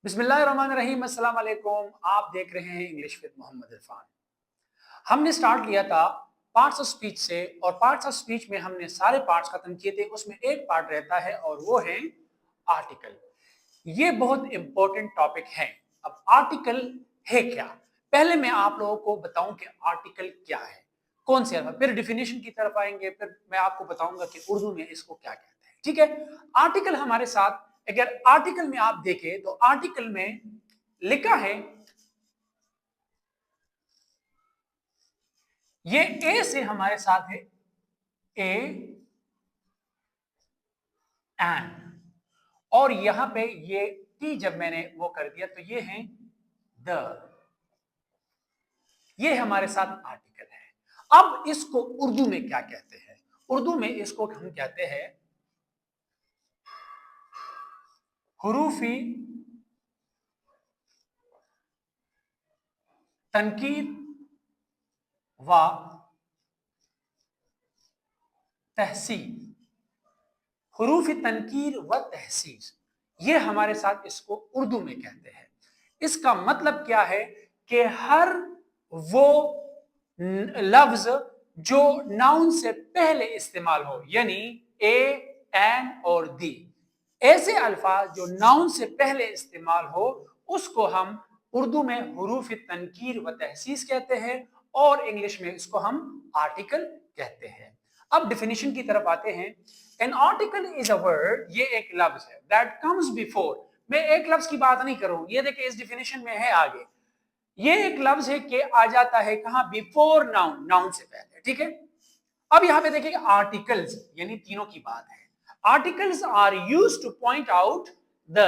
बिस्मिल्लाहिर्रहमानिर्रहीम, अस्सलाम वालेकुम। आप देख रहे हैं इंग्लिश विद मोहम्मद इरफान। हमने स्टार्ट किया था पार्ट्स ऑफ स्पीच से, और पार्ट्स ऑफ स्पीच में हमने सारे पार्ट्स खत्म किए थे। उसमें एक पार्ट रहता है और वो है आर्टिकल। ये बहुत इंपॉर्टेंट टॉपिक है। अब आर्टिकल है क्या, पहले मैं आप लोगों को बताऊं कि आर्टिकल क्या है, कौन से अल्फाज, फिर डिफिनेशन की तरफ आएंगे, फिर मैं आपको बताऊंगा कि उर्दू में इसको क्या कहते हैं। ठीक है, आर्टिकल हमारे साथ, अगर आर्टिकल में आप देखें तो आर्टिकल में लिखा है, ये ए से हमारे साथ है ए एन, और यहां पे ये टी जब मैंने वो कर दिया तो ये है द, ये हमारे साथ आर्टिकल है। अब इसको उर्दू में क्या कहते हैं? उर्दू में इसको हम कहते हैं हुरूफी तनकीर व तहसीन। हुरूफी तनकीर व तहसीन, ये हमारे साथ इसको उर्दू में कहते हैं। इसका मतलब क्या है कि हर वो लफ्ज जो नाउन से पहले इस्तेमाल हो, यानी ए, एन और दी, ऐसे अल्फाज जो नाउन से पहले इस्तेमाल हो, उसको हम उर्दू में हुरूफ तनकीर व तहसीस कहते हैं, और इंग्लिश में इसको हम आर्टिकल कहते हैं। अब डिफिनेशन की तरफ आते हैं। N article is a word, ये एक लफ्ज है, दैट कम्स बिफोर। मैं एक लफ्ज की बात नहीं करूं, ये देखिए इस डिफिनेशन में है आगे। ये एक लफ्ज है कि आ जाता है कहां, बिफोर नाउन, नाउन से पहले। ठीक है, अब यहां पे देखिए आर्टिकल्स, यानी तीनों की बात है। Articles are used to point out the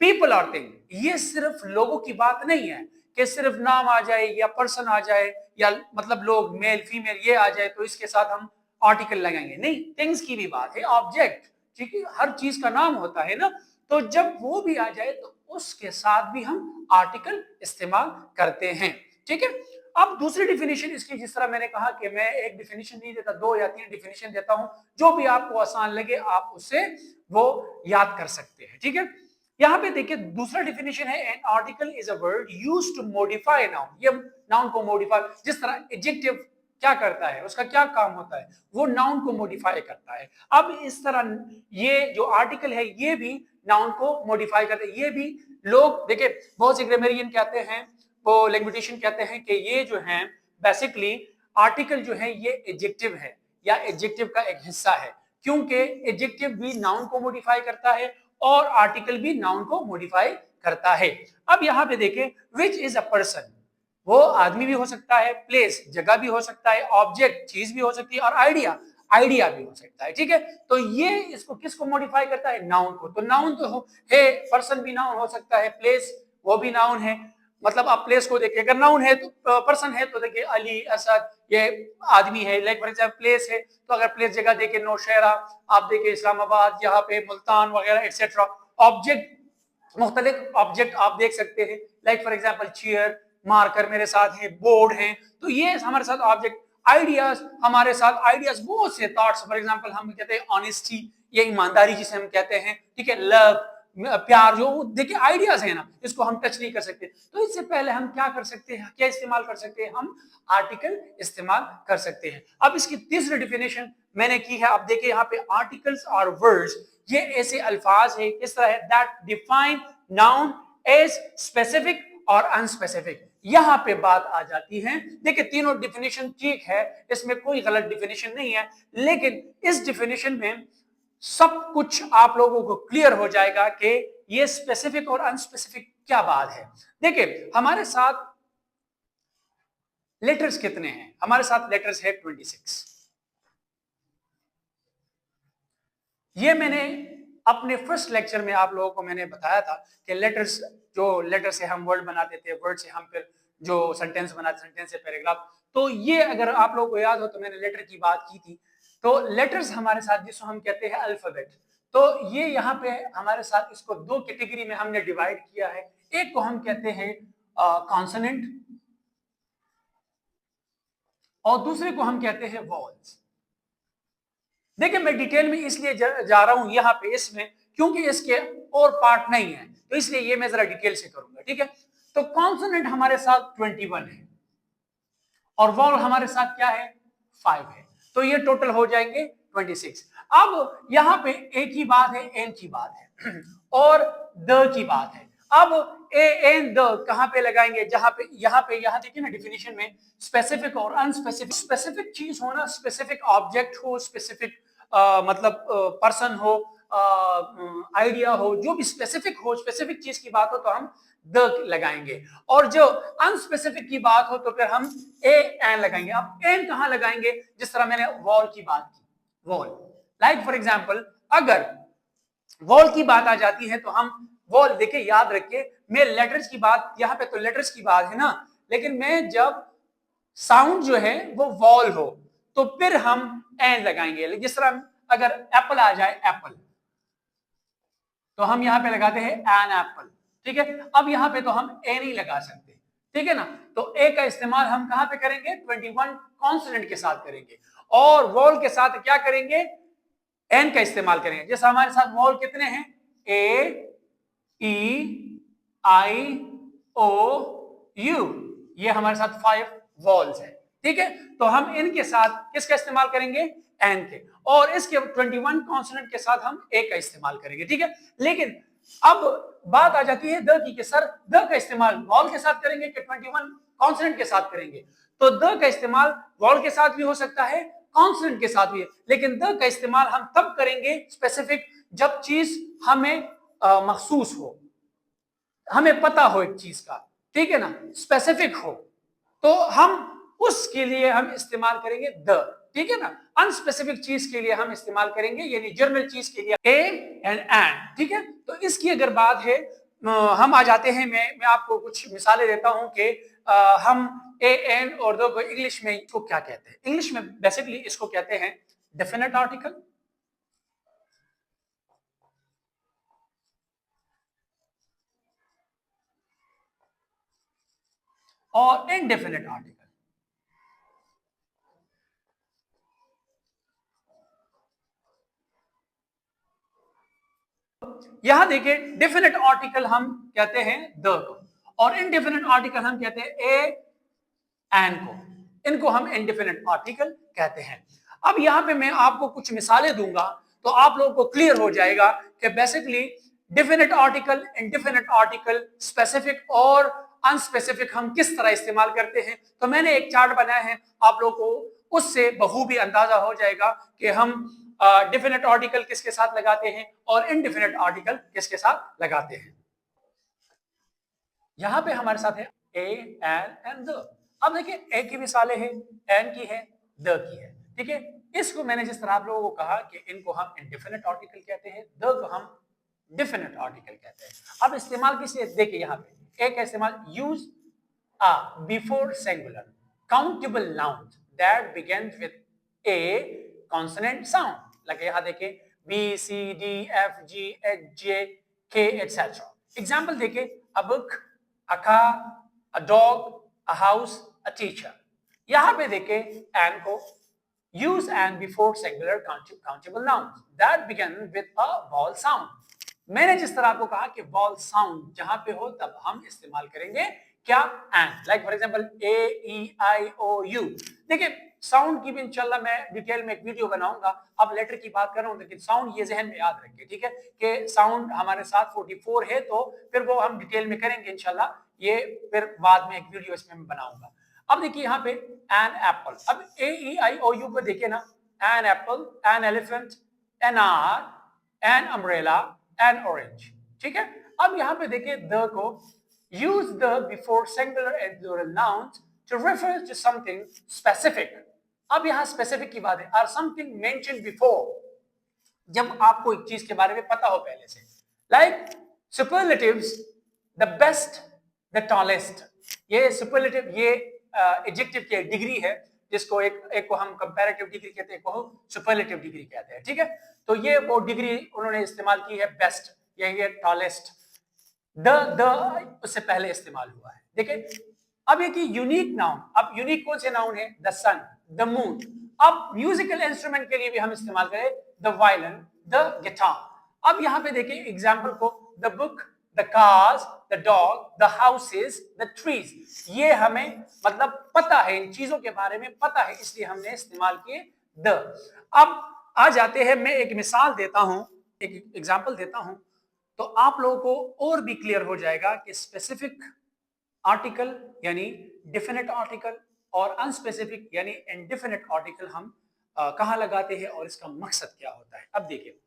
people और थिंग। ये सिर्फ लोगों की बात नहीं है कि सिर्फ नाम आ जाए या पर्सन आ जाए, या मतलब लोग मेल फीमेल ये आ जाए तो इसके साथ हम आर्टिकल लगाएंगे, नहीं, थिंग्स की भी बात है, ऑब्जेक्ट। ठीक है, हर चीज का नाम होता है ना, तो जब वो भी आ जाए तो उसके साथ भी हम आर्टिकल इस्तेमाल करते हैं। ठीक है, अब दूसरी डिफिनेशन इसकी, जिस तरह मैंने कहा कि मैं एक डिफिनेशन नहीं देता, 2 या 3 डिफिनेशन देता हूं, जो भी आपको आसान लगे आप उससे वो याद कर सकते हैं। ठीक है, यहां पे देखिए दूसरा डिफिनेशन है, an article is a word used to modify noun. ये नाउन को मॉडिफाई, जिस तरह एडजेक्टिव क्या करता है, उसका क्या काम होता है, वो नाउन को मॉडिफाई करता है। अब इस तरह ये जो आर्टिकल है ये भी नाउन को मॉडिफाई करता है। ये भी लोग देखिए, बहुत से ग्रामरियन कहते हैं, वो लैंग्वेजिशियन कहते हैं कि ये जो है बेसिकली आर्टिकल जो है ये एडजेक्टिव है, या एडजेक्टिव का एक हिस्सा है, क्योंकि एडजेक्टिव भी नाउन को मॉडिफाई करता है और आर्टिकल भी नाउन को मॉडिफाई करता है। अब यहां पे देखें, विच इज अ पर्सन, वो आदमी भी हो सकता है, प्लेस जगह भी हो सकता है, ऑब्जेक्ट चीज भी हो सकती है, और आइडिया आइडिया भी हो सकता है। ठीक है, तो ये इसको किसको मॉडिफाई करता है, नाउन को। तो नाउन तो है, पर्सन भी नाउन हो सकता है, प्लेस वो भी नाउन है। मतलब आप प्लेस को देखिए, अगर नाउन है तो पर्सन है तो देखिए अली, असद, ये आदमी है। लाइक फॉर एग्जाम्पल प्लेस है, तो अगर प्लेस जगह देखिए नौशहरा, आप देखिए इस्लामाबाद, यहाँ पे मुल्तान वगैरह एक्सेट्रा। ऑब्जेक्ट, मुख्तलिफ ऑब्जेक्ट आप देख सकते हैं, like for example chair, marker मेरे साथ है, बोर्ड है, तो ये हमारे साथ ऑब्जेक्ट। आइडियाज, हमारे साथ आइडियाज बहुत से, थॉट्स, फॉर एग्जाम्पल हम कहते हैं ऑनेस्टी, ये ईमानदारी जिसे हम कहते हैं। ठीक है, लव, प्यार, जो देखिए आइडियाज है ना, इसको हम टच नहीं कर सकते। तो इससे पहले हम क्या कर सकते हैं, क्या इस्तेमाल कर सकते हैं, हम आर्टिकल इस्तेमाल कर सकते हैं। अब इसकी तीसरी डिफिनेशन मैंने की है। अब देखिए यहाँ पे आर्टिकल्स और वर्ड्स, ये ऐसे अल्फाज है, किस तरह है, that define noun as specific और अनस्पेसिफिक। यहां पे बात आ जाती है। देखिए तीनों डिफिनेशन ठीक है, इसमें कोई गलत डिफिनेशन नहीं है, लेकिन इस डिफिनेशन में सब कुछ आप लोगों को क्लियर हो जाएगा कि ये स्पेसिफिक और अनस्पेसिफिक क्या बात है। देखिए हमारे साथ लेटर्स कितने हैं, हमारे साथ लेटर्स है 26। ये मैंने अपने फर्स्ट लेक्चर में आप लोगों को मैंने बताया था कि लेटर्स, जो लेटर से हम वर्ड बनाते थे, वर्ड से हम फिर जो सेंटेंस बनाते, सेंटेंस से पैराग्राफ। तो ये अगर आप लोगों को याद हो तो मैंने लेटर की बात की थी। तो लेटर्स हमारे साथ, जिसको हम कहते हैं अल्फाबेट, तो ये यहाँ पे हमारे साथ, इसको 2 कैटेगरी में हमने डिवाइड किया है। एक को हम कहते हैं कॉन्सोनेंट, और दूसरे को हम कहते हैं वॉवल्स। देखिए मैं डिटेल में इसलिए जा रहा हूं यहाँ पे इसमें, क्योंकि इसके और पार्ट नहीं है, तो इसलिए ये मैं जरा डिटेल से करूंगा, ठीक है। तो कॉन्सोनेंट हमारे साथ 21 है और वॉवल हमारे साथ क्या है, 5 है, तो ये टोटल हो जाएंगे 26। अब यहां पे ए की बात है, एन की बात है और द की बात है। अब ए एन द कहां पे लगाएंगे, जहां पे यहां देखिए ना डिफिनीशन में स्पेसिफिक और अनस्पेसिफिक, स्पेसिफिक चीज हो ना, स्पेसिफिक ऑब्जेक्ट हो, स्पेसिफिक मतलब पर्सन हो, आइडिया हो, जो भी स्पेसिफिक हो, स्पेसिफिक चीज की बात हो तो हम द लगाएंगे, और जो अनस्पेसिफिक की बात हो तो फिर हम ए एन लगाएंगे। अब एन कहां लगाएंगे, जिस तरह मैंने वॉल की बात की, वॉल, लाइक फॉर एग्जांपल अगर वॉल की बात आ जाती है तो हम वॉल, देखिए याद रखिए मैं लेटर्स की बात, यहां पे तो लेटर्स की बात है ना, लेकिन मैं जब साउंड जो है वो वॉल हो तो फिर हम एन लगाएंगे। जिस तरह अगर एप्पल आ जाए, एप्पल, तो हम यहां पे लगाते हैं एन एप्पल, ठीक है। अब यहां पे तो हम ए नहीं लगा सकते, ठीक है ना, तो ए का इस्तेमाल हम कहां पे करेंगे, 21 कॉन्सोनेंट के साथ करेंगे, और वॉल के साथ क्या करेंगे, एन का इस्तेमाल करेंगे। जैसे हमारे साथ वॉल कितने हैं, ए ई आई ओ यू, ये हमारे साथ 5 वॉल्स है, ठीक है। तो हम इनके साथ किसका इस्तेमाल करेंगे, एन के, और इसके 21 कॉन्सोनेंट के साथ हम ए का इस्तेमाल करेंगे, ठीक है। लेकिन अब बात आ जाती है द की, कि सर द का इस्तेमाल वॉल के साथ करेंगे कि 21 कॉन्सोनेंट के साथ करेंगे, तो द का इस्तेमाल वॉल के साथ भी हो सकता है, कॉन्सोनेंट के साथ भी है, लेकिन द का इस्तेमाल हम तब करेंगे स्पेसिफिक जब चीज हमें महसूस हो, हमें पता हो एक चीज का, ठीक है ना, स्पेसिफिक हो, तो हम उसके लिए हम इस्तेमाल करेंगे द, ठीक है ना। अनस्पेसिफिक चीज के लिए हम इस्तेमाल करेंगे, यानी जनरल चीज के लिए ए एंड एन, ठीक है। तो इसकी अगर बात है, हम आ जाते हैं, मैं आपको कुछ मिसालें देता हूं कि हम ए एन और दो को इंग्लिश में इसको क्या कहते हैं। इंग्लिश में बेसिकली इसको कहते हैं डेफिनेट आर्टिकल और इनडेफिनेट आर्टिकल। यहां देखिए डेफिनेट आर्टिकल हम कहते हैं द को, और इनडेफिनेट आर्टिकल हम कहते हैं ए एन को, इनको हम इनडेफिनेट आर्टिकल कहते हैं। अब यहां पे मैं आपको कुछ मिसालें दूंगा तो आप लोगों को क्लियर हो जाएगा कि basically definite article, indefinite article, specific और अनस्पेसिफिक हम किस तरह इस्तेमाल करते हैं। तो मैंने एक चार्ट बनाया है, आप लोगों को उससे बखूबी अंदाजा हो जाएगा कि हम डेफिनेट आर्टिकल किसके साथ लगाते हैं और इनडेफिनेट आर्टिकल किसके साथ लगाते हैं। यहां पे हमारे साथ है ए एन एंड द। अब देखिए ए की मिसालें हैं, एन की है, द की है, ठीक है। इसको मैंने जिस तरह आप लोगों को कहा कि इनको हम इनडेफिनेट आर्टिकल कहते हैं, द को हम डेफिनेट आर्टिकल कहते हैं। अब इस्तेमाल किसे, देखिए यहां पे ए का इस्तेमाल, use a before singular countable noun that begins with a consonant sound, like यहां देखिए B C D F G H J K etc. Example देखिए, a book, a car, a dog, a house, a teacher। यहां पे देखिए and को use and before singular countable nouns that begin with a vowel sound। मैंने जिस तरह आपको कहा कि वॉल साउंड जहां पे हो तब हम इस्तेमाल करेंगे क्या, and, like for example A E I O U. देखिए साउंड की भी इंशाल्लाह मैं डिटेल में एक वीडियो बनाऊंगा, अब लेटर की बात कर रहा हूं, लेकिन साउंड ये जहन में याद रखिए, ठीक है, कि साउंड हमारे साथ 44 है, तो फिर वो हम डिटेल में करेंगे इंशाल्लाह, ये फिर बाद में एक वीडियो इसमें मैं बनाऊंगा। अब देखिए यहाँ पे एन एप्पल, अब ए ई आई ओ यू पे देखिए ना, an apple, an elephant, an hour, an umbrella, an orange, ठीक है। अब यहां पे देखिए द को, use the before singular and plural nouns to refer to something specific। अब यहां स्पेसिफिक की बात है, or something mentioned before, जब आपको एक चीज के बारे में पता हो पहले से, like superlatives, the best, the tallest। ये सुपरलेटिव, ये एडजेक्टिव की डिग्री है, जिसको एक को हम कंपैरेटिव डिग्री कहते हैं, एक को सुपरलेटिव डिग्री कहते हैं, ठीक है। तो ये वो डिग्री उन्होंने इस्तेमाल की है, बेस्ट, ये टॉलेस्ट, द उससे पहले इस्तेमाल हुआ है, देखिए। अब ये कि यूनिक नाउन, अब यूनिक कौन से नाउन है, द सन, द मून। अब म्यूजिकल इंस्ट्रूमेंट के लिए भी हम इस्तेमाल करें द वायलिन, द गिटार। अब यहां पे देखिए एग्जाम्पल को, the book, the cars, the dog, the houses, the trees. ये हमें मतलब पता है, इन चीजों के बारे में पता है, इसलिए हमने इस्तेमाल किए द। अब आ जाते हैं, मैं एक मिसाल देता हूं, एक एग्जाम्पल देता हूं, तो आप लोगों को और भी क्लियर हो जाएगा कि स्पेसिफिक आर्टिकल यानी डिफिनिट आर्टिकल और अनस्पेसिफिक यानी इनडिफिनिट आर्टिकल हम कहां लगाते हैं और इसका मकसद क्या होता है। अब देखिए,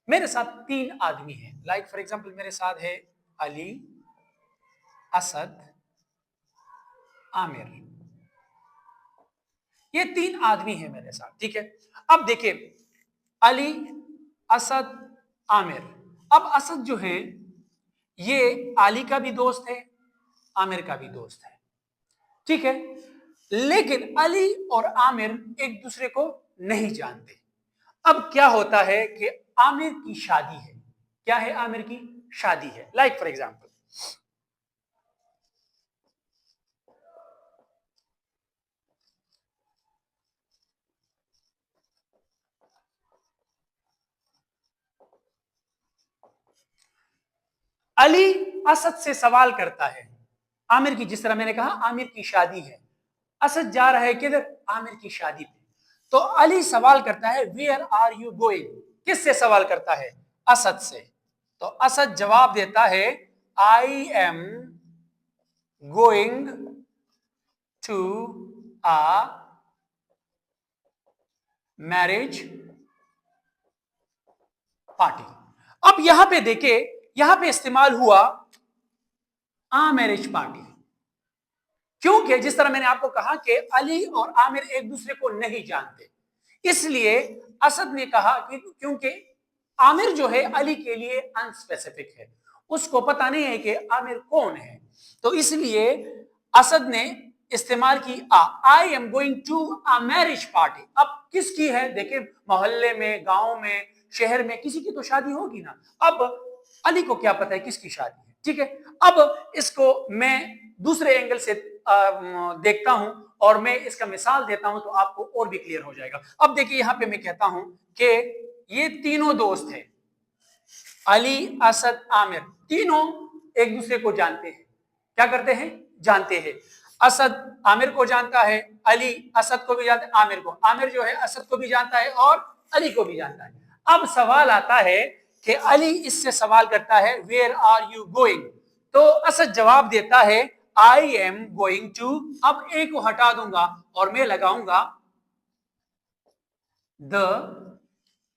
मेरे साथ 3 आदमी हैं, लाइक फॉर एग्जांपल मेरे साथ है अली, असद, आमिर। ये 3 आदमी हैं मेरे साथ, ठीक है। अब देखिए, अली, असद, आमिर। अब असद जो है ये अली का भी दोस्त है, आमिर का भी दोस्त है, ठीक है। लेकिन अली और आमिर एक दूसरे को नहीं जानते। अब क्या होता है कि आमिर की शादी है। क्या है? आमिर की शादी है। Like for example, Ali Asad से सवाल करता है आमिर की, जिस तरह मैंने कहा आमिर की शादी है, असद जा रहा है किधर? आमिर की शादी पे। तो अली सवाल करता है वेयर आर यू गोइंग? किससे सवाल करता है? असद से। तो असद जवाब देता है I am going to a marriage party. अब यहां पे देखिए, यहां पे इस्तेमाल हुआ आ मैरिज पार्टी, क्योंकि जिस तरह मैंने आपको कहा कि अली और आमिर एक दूसरे को नहीं जानते, इसलिए असद ने कहा कि क्योंकि आमिर जो है अली के लिए अनस्पेसिफिक है, उसको पता नहीं है कि आमिर कौन है, तो इसलिए असद ने इस्तेमाल की I am going to a marriage party. अब किसकी है? देखिए, मोहल्ले में, गांव में, शहर में किसी की तो शादी होगी ना। अब अली को क्या पता है किसकी शादी है, ठीक है। अब इसको मैं दूसरे एंगल से देखता हूं और मैं इसका मिसाल देता हूं तो आपको और भी क्लियर हो जाएगा। अब देखिए, यहां पे मैं कहता हूं कि ये तीनों दोस्त हैं, अली, असद, आमिर, तीनों एक दूसरे को जानते हैं। क्या करते हैं? जानते हैं। असद आमिर को जानता है, अली असद को भी जानता है, आमिर को, आमिर जो है असद को भी जानता है और अली को भी जानता है। अब सवाल आता है कि अली इससे सवाल करता है वेयर आर यू गोइंग? तो असद जवाब देता है आई एम गोइंग टू, अब ए को हटा दूंगा और मैं लगाऊंगा द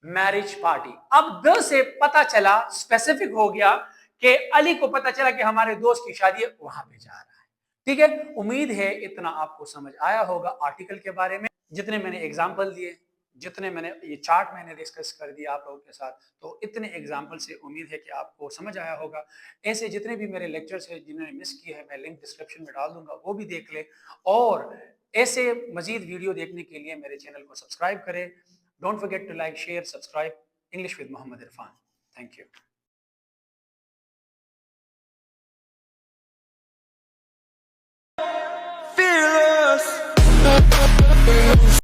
मैरिज पार्टी। अब द से पता चला, स्पेसिफिक हो गया कि अली को पता चला कि हमारे दोस्त की शादी है, वहां पे जा रहा है, ठीक है। उम्मीद है इतना आपको समझ आया होगा आर्टिकल के बारे में, जितने मैंने एग्जाम्पल दिए, जितने मैंने ये चार्ट मैंने डिस्कस कर दिया आप लोगों के साथ, तो इतने एग्जाम्पल से उम्मीद है कि आपको समझ आया होगा। ऐसे जितने भी मेरे लेक्चर्स हैं जिन्होंने मिस किए हैं, मैं लिंक डिस्क्रिप्शन में डाल दूंगा, वो भी देख ले। और ऐसे मजीद वीडियो देखने के लिए मेरे चैनल को सब्सक्राइब करें। Don't forget to like, share, subscribe. English with Muhammad Irfan. Thank you.